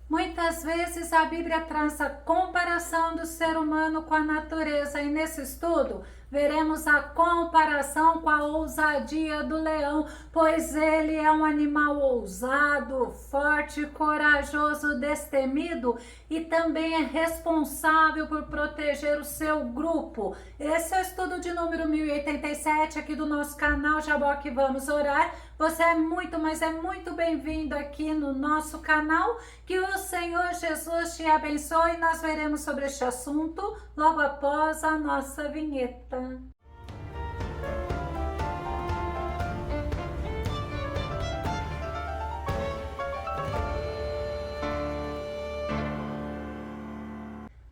Muitas vezes a Bíblia traz a comparação do ser humano com a natureza e nesse estudo veremos a comparação com a ousadia do leão, pois ele é um animal ousado, forte, corajoso, destemido e também é responsável por proteger o seu grupo. Esse é o estudo de número 1087 aqui do nosso canal Jaboque Vamos Orar. Você é muito, mas é muito bem-vindo aqui no nosso canal. Que o Senhor Jesus te abençoe. Nós veremos sobre este assunto logo após a nossa vinheta.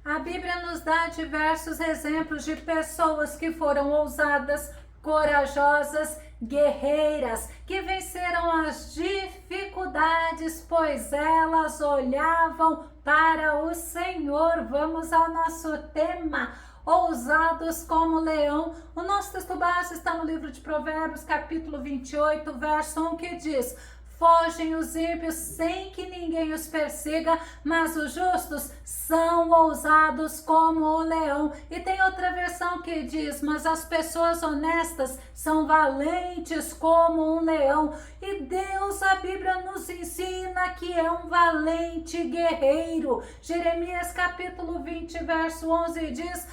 A Bíblia nos dá diversos exemplos de pessoas que foram ousadas, corajosas, guerreiras, que venceram as dificuldades, pois elas olhavam para o Senhor. Vamos ao nosso tema: ousados como leão. O nosso texto base está no livro de Provérbios, capítulo 28, verso 1, que diz: fogem os ímpios sem que ninguém os persiga, mas os justos são ousados como o leão. E tem outra versão que diz: mas as pessoas honestas são valentes como um leão. E Deus, a Bíblia nos ensina que é um valente guerreiro. Jeremias capítulo 20, verso 11 diz: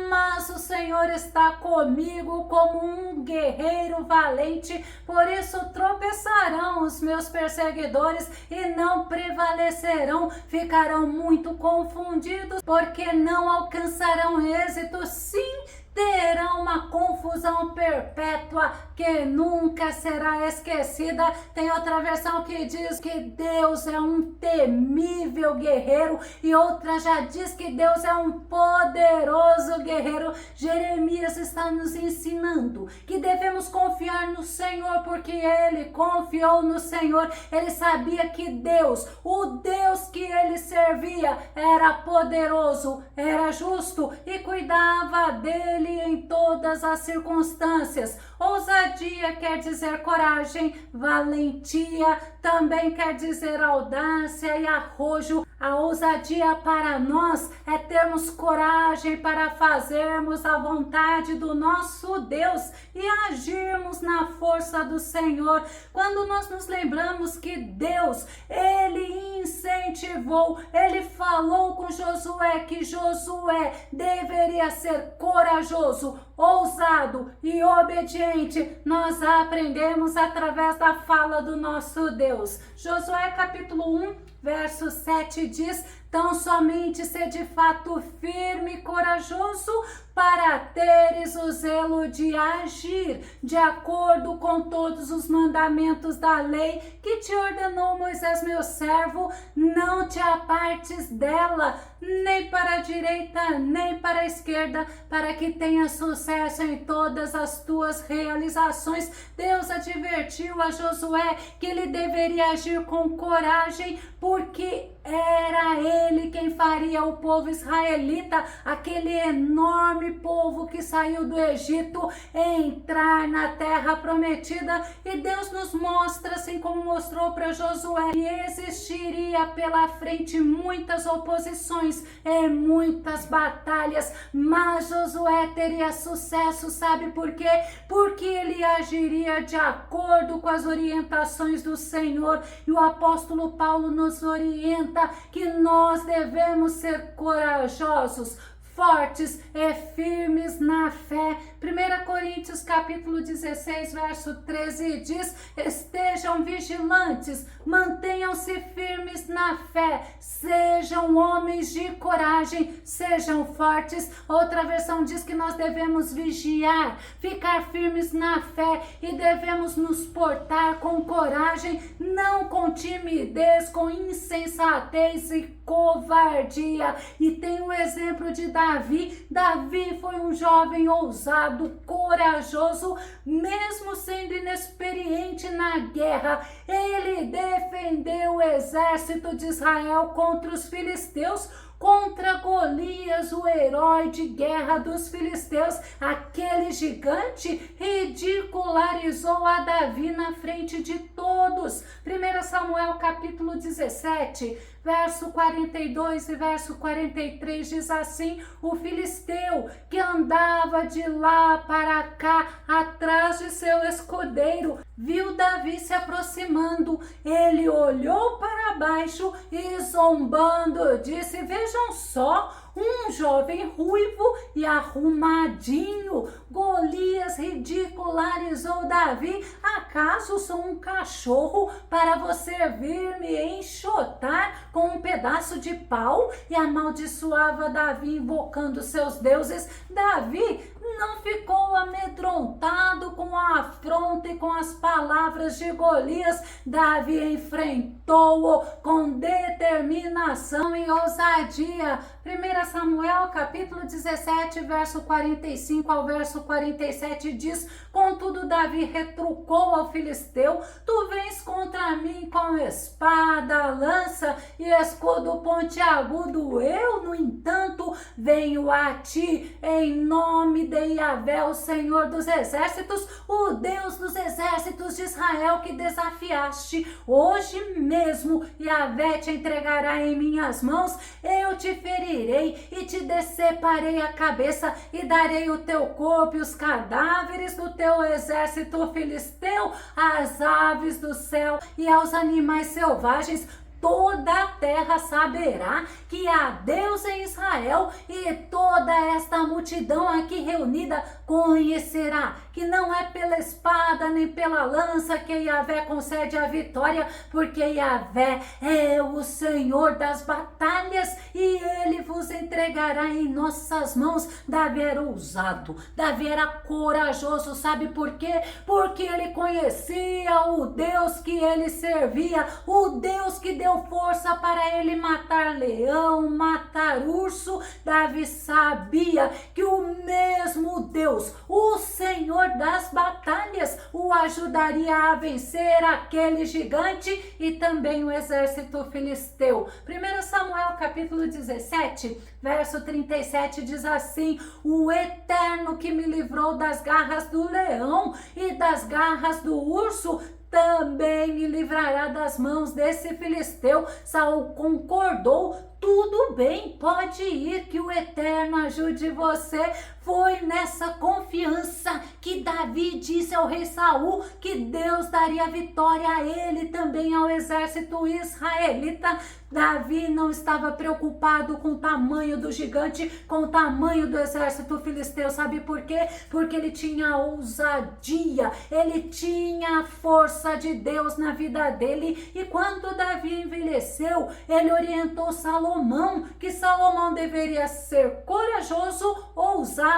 mas o Senhor está comigo como um guerreiro valente, por isso tropeçarão os meus perseguidores e não prevalecerão, ficarão muito confundidos, porque não alcançarão êxito, sim, terão uma confusão perpétua que nunca será esquecida. Tem outra versão que diz que Deus é um temível guerreiro e outra já diz que Deus é um poderoso guerreiro. Jeremias está nos ensinando que devemos confiar no Senhor, porque ele confiou no Senhor. Ele sabia que Deus, o Deus que ele servia, era poderoso, era justo e cuidava dele em todas as circunstâncias. Ousadia quer dizer coragem, valentia também quer dizer audácia e arrojo. A ousadia para nós é termos coragem para fazermos a vontade do nosso Deus e agirmos na força do Senhor. Quando nós nos lembramos que Deus, ele incentivou, ele falou com Josué que Josué deveria ser corajoso, ousado e obediente, nós aprendemos através da fala do nosso Deus. Josué capítulo 1, verso 7 diz: tão somente ser de fato firme e corajoso para teres o zelo de agir de acordo com todos os mandamentos da lei que te ordenou Moisés meu servo. Não te apartes dela, nem para a direita, nem para a esquerda, para que tenhas sucesso em todas as tuas realizações. Deus advertiu a Josué que ele deveria agir com coragem, porque era ele quem faria o povo israelita, aquele enorme povo que saiu do Egito, entrar na terra prometida. E Deus nos mostra, assim como mostrou para Josué, que existiria pela frente muitas oposições e muitas batalhas, mas Josué teria sucesso. Sabe por quê? Porque ele agiria de acordo com as orientações do Senhor. E o apóstolo Paulo nos orienta que nós devemos ser corajosos, fortes e firmes na fé. 1 Coríntios capítulo 16, verso 13 diz: estejam vigilantes, mantenham-se firmes na fé, sejam homens de coragem, sejam fortes. Outra versão diz que nós devemos vigiar, ficar firmes na fé e devemos nos portar com coragem, não com timidez, com insensatez e covardia. E tem o exemplo de Davi. Davi foi um jovem ousado, corajoso, mesmo sendo inexperiente na guerra. Ele defendeu o exército de Israel contra os filisteus, contra Golias, o herói de guerra dos filisteus. Aquele gigante ridicularizou a Davi na frente de todos. 1 Samuel capítulo 17, verso 42 e verso 43 diz assim: o filisteu que andava de lá para cá atrás de seu escudeiro viu Davi se aproximando. Ele olhou para baixo e zombando disse: vejam só, um jovem ruivo e arrumadinho. Golias ridicularizou Davi. Acaso sou um cachorro para você vir me enxotar com um pedaço de pau? E amaldiçoava Davi, invocando seus deuses. Davi não ficou amedrontado com a afronta e com as palavras de Golias. Davi enfrentou-o com determinação e ousadia. 1 Samuel capítulo 17, verso 45 ao verso 47 diz: contudo Davi retrucou ao filisteu: tu vens contra mim com espada, lança e escudo pontiagudo. Eu, no entanto, venho a ti em nome de Yahvé, o Senhor dos exércitos, o Deus dos exércitos de Israel, que desafiaste. Hoje mesmo Yahvé te entregará em minhas mãos. Eu te ferirei e te deceparei a cabeça, e darei o teu corpo e os cadáveres do teu exército filisteu às aves do céu e aos animais selvagens. Toda a terra saberá que há Deus em Israel, e toda esta multidão aqui reunida conhecerá que não é pela espada nem pela lança que Yahvé concede a vitória, porque Yahvé é o Senhor das batalhas e ele vos entregará em nossas mãos. Davi era ousado, Davi era corajoso, sabe por quê? Porque ele conhecia o Deus que ele servia, o Deus que deu força para ele matar leão, matar urso. Davi sabia que o mesmo Deus, o Senhor das batalhas, o ajudaria a vencer aquele gigante e também o exército filisteu. 1 Samuel capítulo 17, verso 37 diz assim: o Eterno que me livrou das garras do leão e das garras do urso também me livrará das mãos desse filisteu. Saul concordou: tudo bem, pode ir, que o Eterno ajude você. Foi nessa confiança que Davi disse ao rei Saul que Deus daria vitória a ele, também ao exército israelita. Davi não estava preocupado com o tamanho do gigante, com o tamanho do exército filisteu. Sabe por quê? Porque ele tinha ousadia, ele tinha a força de Deus na vida dele. E quando Davi envelheceu, ele orientou Salomão que Salomão deveria ser corajoso, ousado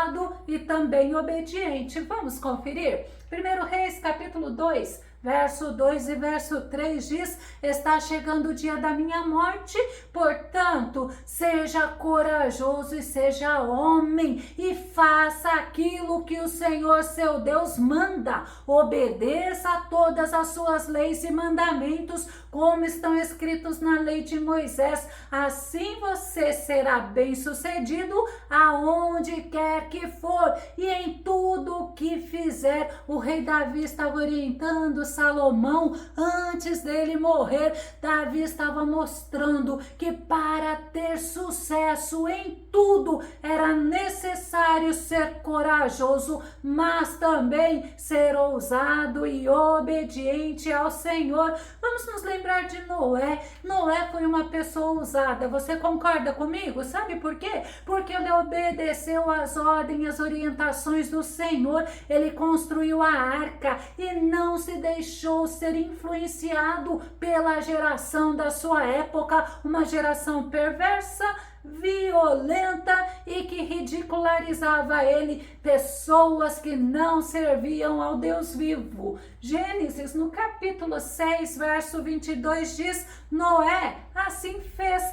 e também obediente. Vamos conferir? 1 Reis capítulo 2, verso 2 e verso 3 diz: está chegando o dia da minha morte, portanto, seja corajoso e seja homem, e faça aquilo que o Senhor seu Deus manda. Obedeça a todas as suas leis e mandamentos, como estão escritos na lei de Moisés. Assim você será bem-sucedido aonde quer que for e em tudo o que fizer. O rei Davi estava orientando Salomão antes dele morrer. Davi estava mostrando que para ter sucesso em tudo era necessário ser corajoso, mas também ser ousado e obediente ao Senhor. Vamos nos lembrar de Noé. Noé foi uma pessoa ousada. Você concorda comigo? Sabe por quê? Porque ele obedeceu às ordens, às orientações do Senhor. Ele construiu a arca e não se deixou ser influenciado pela geração da sua época, uma geração perversa, violenta e que ridicularizava ele, pessoas que não serviam ao Deus vivo. Gênesis, no capítulo 6, verso 22 diz: Noé assim fez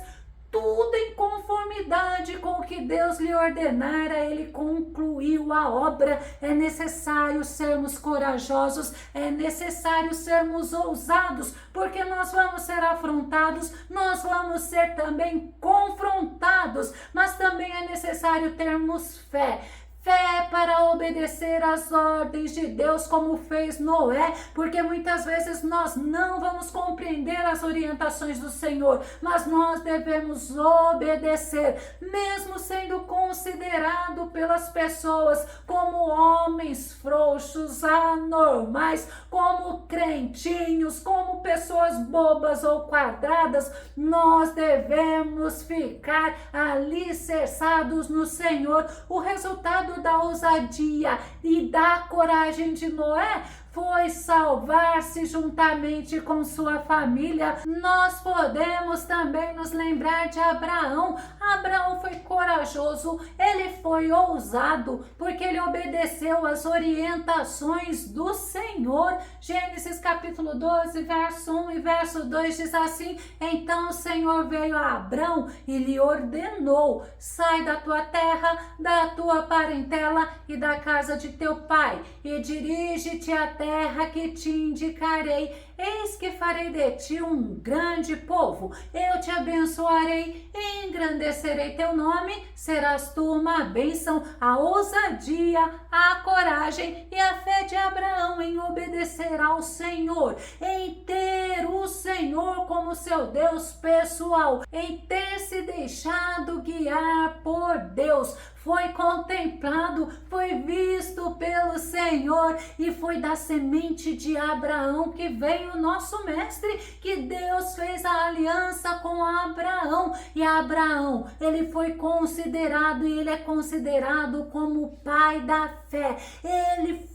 tudo em conformidade com o que Deus lhe ordenara, ele concluiu a obra. É necessário sermos corajosos, é necessário sermos ousados, porque nós vamos ser afrontados, nós vamos ser também confrontados, mas também é necessário termos fé. Fé para obedecer às ordens de Deus, como fez Noé, porque muitas vezes nós não vamos compreender as orientações do Senhor, mas nós devemos obedecer, mesmo sendo considerado pelas pessoas como homens frouxos, anormais, como crentinhos, como pessoas bobas ou quadradas. Nós devemos ficar alicerçados no Senhor. O resultado da ousadia e da coragem de Noé foi salvar-se juntamente com sua família. Nós podemos também nos lembrar de Abraão. Abraão foi corajoso, ele foi ousado, porque ele obedeceu às orientações do Senhor. Gênesis capítulo 12, verso 1 e verso 2 diz assim: então o Senhor veio a Abrão e lhe ordenou: sai da tua terra, da tua parentela e da casa de teu pai, e dirige-te à terra que te indicarei. Eis que farei de ti um grande povo, eu te abençoarei, engrandecerei teu nome, serás tu uma bênção. A ousadia, a coragem e a fé de Abraão em obedecer ao Senhor, em ter o Senhor como seu Deus pessoal, em ter se deixado guiar por Deus, foi contemplado, foi visto pelo Senhor, e foi da semente de Abraão que veio o nosso mestre, que Deus fez a aliança com Abraão. E Abraão, ele foi considerado, e ele é considerado como o pai da fé. Ele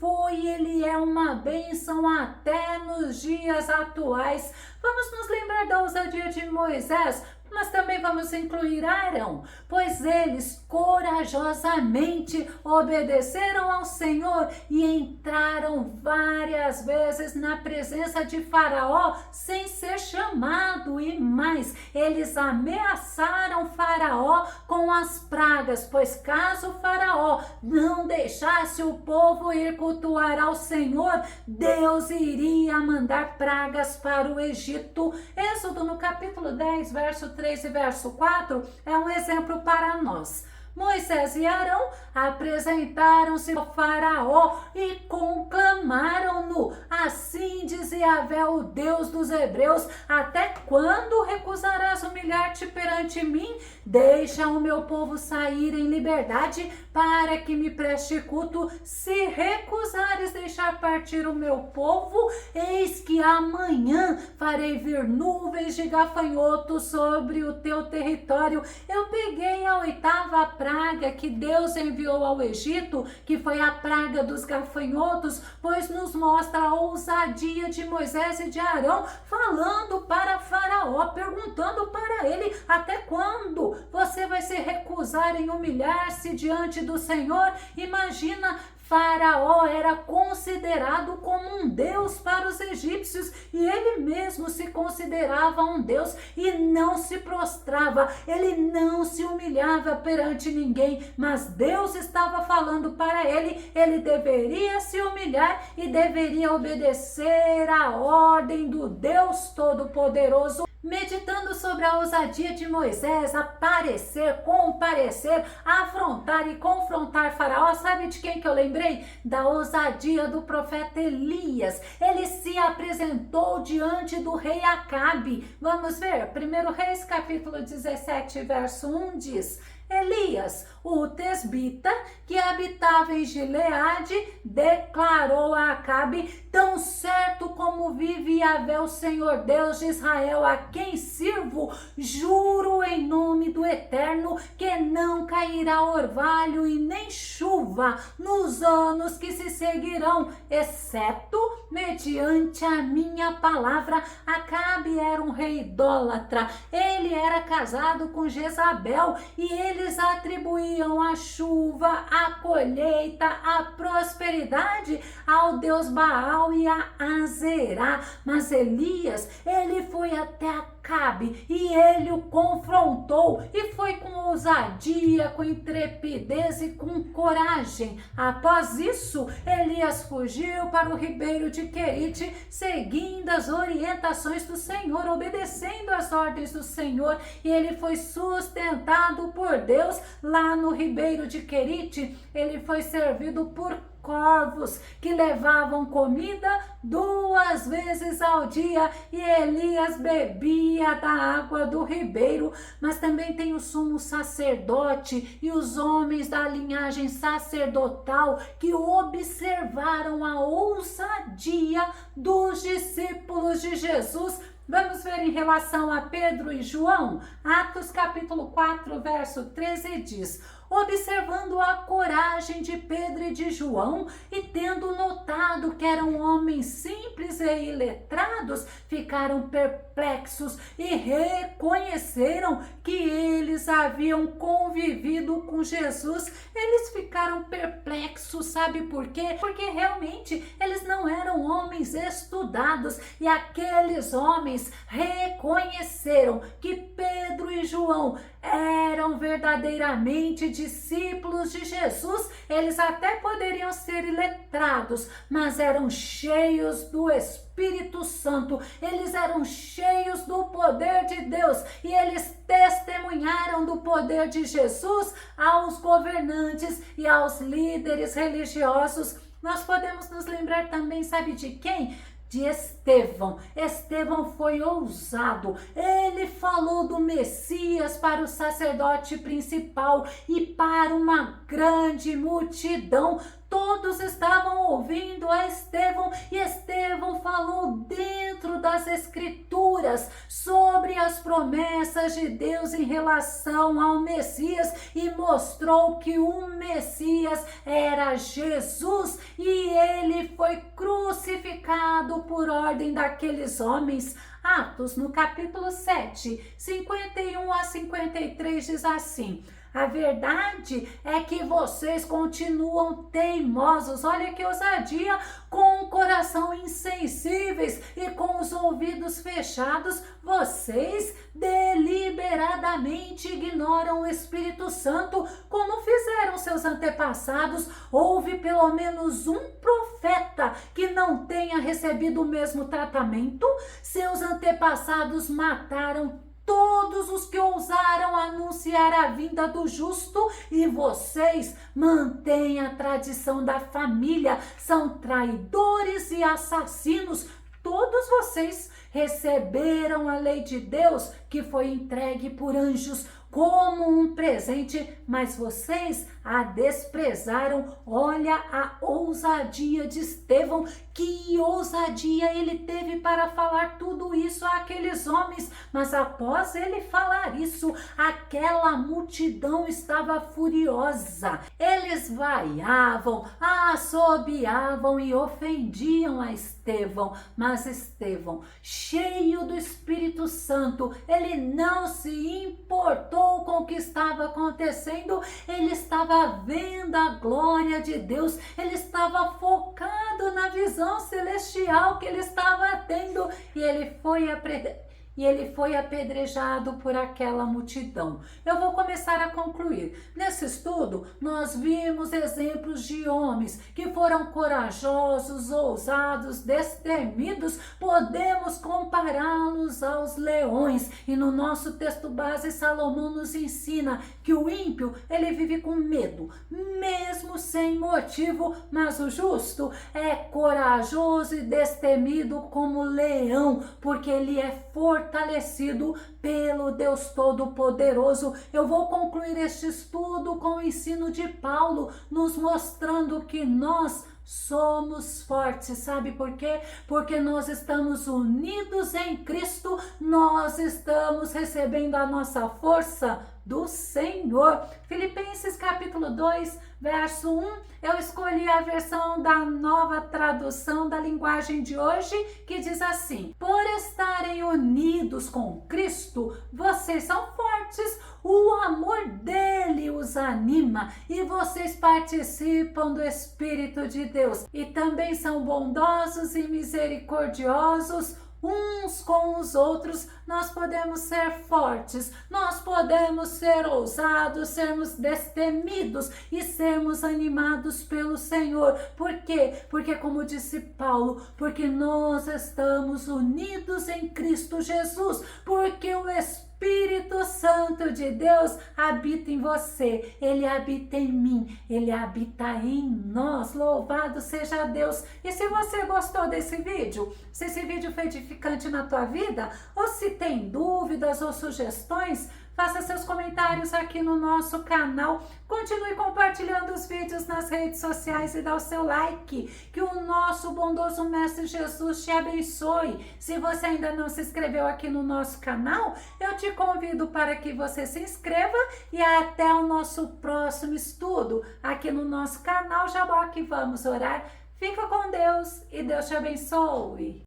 é uma bênção até nos dias atuais. Vamos nos lembrar da ousadia de Moisés, mas também vamos incluir Arão, pois eles corajosamente obedeceram ao Senhor e entraram várias vezes na presença de Faraó sem ser chamado, e mais, eles ameaçaram Faraó com as pragas, pois caso Faraó não deixasse o povo ir cultuar ao Senhor, Deus iria mandar pragas para o Egito. Êxodo no capítulo 10, verso 3 e verso 4 é um exemplo para nós. Moisés e Arão apresentaram-se ao Faraó e conclamaram-no: assim diz Yahvé, o Deus dos hebreus, até quando recusarás humilhar-te perante mim? Deixa o meu povo sair em liberdade para que me preste culto. Se recusares deixar partir o meu povo, eis que amanhã farei vir nuvens de gafanhotos sobre o teu território. Eu peguei a 8ª praga que Deus enviou ao Egito, que foi a praga dos gafanhotos, pois nos mostra a ousadia de Moisés e de Arão, falando para Faraó, perguntando para ele: até quando você vai se recusar em humilhar-se diante do Senhor? Imagina, Faraó era considerado como um deus para os egípcios, e ele mesmo se considerava um deus e não se prostrava, ele não se humilhava perante ninguém, mas Deus estava falando para ele, ele deveria se humilhar e deveria obedecer à ordem do Deus Todo-Poderoso. Meditando sobre a ousadia de Moisés, aparecer, comparecer, afrontar e confrontar Faraó, sabe de quem que eu lembrei? Da ousadia do profeta Elias. Ele se apresentou diante do rei Acabe. Vamos ver, 1 Reis capítulo 17, verso 1 diz: Elias, o tesbita, que habitava em Gileade, declarou a Acabe: tão certo como vive Yahvé, o Senhor Deus de Israel, a quem sirvo, juro em nome do Eterno que não cairá orvalho e nem chuva nos anos que se seguirão, exceto mediante a minha palavra. Acabe era um rei idólatra, ele era casado com Jezabel, e eles atribuíam a chuva, a colheita, a prosperidade ao deus Baal e a Azerá. Mas Elias, ele foi até Acabe, e ele o confrontou, e foi com ousadia, com intrepidez e com coragem. Após isso, Elias fugiu para o ribeiro de Querite, seguindo as orientações do Senhor, obedecendo as ordens do Senhor, e ele foi sustentado por Deus lá no ribeiro de Querite. Ele foi servido por corvos que levavam comida 2 vezes ao dia, e Elias bebia da água do ribeiro. Mas também tem o sumo sacerdote e os homens da linhagem sacerdotal que observaram a ousadia dos discípulos de Jesus. Vamos ver em relação a Pedro e João. Atos capítulo 4, verso 13 diz: observando a coragem de Pedro e de João, e tendo notado que eram homens simples e iletrados, ficaram perplexos e reconheceram que eles haviam convivido com Jesus. Eles ficaram perplexos, sabe por quê? Porque realmente eles não eram homens estudados, e aqueles homens reconheceram que Pedro e João eram verdadeiramente discípulos de Jesus. Eles até poderiam ser iletrados, mas eram cheios do Espírito Santo, eles eram cheios do poder de Deus, e eles testemunharam do poder de Jesus aos governantes e aos líderes religiosos. Nós podemos nos lembrar também, sabe de quem? De Estevão. Estevão foi ousado. Ele falou do Messias para o sacerdote principal e para uma grande multidão. Todos estavam ouvindo a Estevão, e Estevão falou dentro das Escrituras sobre as promessas de Deus em relação ao Messias, e mostrou que o Messias era Jesus, e ele foi crucificado por ordem daqueles homens. Atos, no capítulo 7, 51 a 53, diz assim: a verdade é que vocês continuam teimosos, olha que ousadia, com o coração insensíveis e com os ouvidos fechados. Vocês deliberadamente ignoram o Espírito Santo, como fizeram seus antepassados. Houve pelo menos um profeta que não tenha recebido o mesmo tratamento. Seus antepassados mataram todos os que ousaram anunciar a vinda do justo, e vocês mantêm a tradição da família, são traidores e assassinos. Todos vocês receberam a lei de Deus, que foi entregue por anjos como um presente, mas vocês a desprezaram. Olha a ousadia de Estevão, que ousadia ele teve para falar tudo isso àqueles homens. Mas após ele falar isso, aquela multidão estava furiosa. Eles vaiavam, assobiavam e ofendiam a Estevão. Mas Estevão, cheio do Espírito Santo, ele não se importou com o que estava acontecendo. Ele estava vendo a glória de Deus, ele estava focado na visão celestial que ele estava tendo, e ele foi apedrejado por aquela multidão. Eu vou começar a concluir. Nesse estudo, nós vimos exemplos de homens que foram corajosos, ousados, destemidos. Podemos compará-los aos leões. E no nosso texto base, Salomão nos ensina que o ímpio, ele vive com medo, mesmo sem motivo, mas o justo é corajoso e destemido como leão, porque ele é fortalecido pelo Deus Todo-Poderoso. Eu vou concluir este estudo com o ensino de Paulo, nos mostrando que nós somos fortes. Sabe por quê? Porque nós estamos unidos em Cristo, nós estamos recebendo a nossa força do Senhor. Filipenses capítulo 2, verso 1, eu escolhi a versão da Nova Tradução da Linguagem de hoje, que diz assim: por estarem unidos com Cristo, vocês são fortes, o amor dele os anima, e vocês participam do Espírito de Deus, e também são bondosos e misericordiosos uns com os outros, nós podemos ser fortes, nós podemos ser ousados, sermos destemidos e sermos animados pelo Senhor. Por quê? Porque, como disse Paulo, porque nós estamos unidos em Cristo Jesus, porque o Espírito Santo de Deus habita em você, ele habita em mim, ele habita em nós. Louvado seja Deus! E se você gostou desse vídeo, se esse vídeo foi edificante na tua vida, ou se tem dúvidas ou sugestões, faça seus comentários aqui no nosso canal. Continue compartilhando os vídeos nas redes sociais e dá o seu like. Que o nosso bondoso Mestre Jesus te abençoe. Se você ainda não se inscreveu aqui no nosso canal, eu te convido para que você se inscreva e até o nosso próximo estudo aqui no nosso canal Jaboque. Vamos orar. Fica com Deus e Deus te abençoe.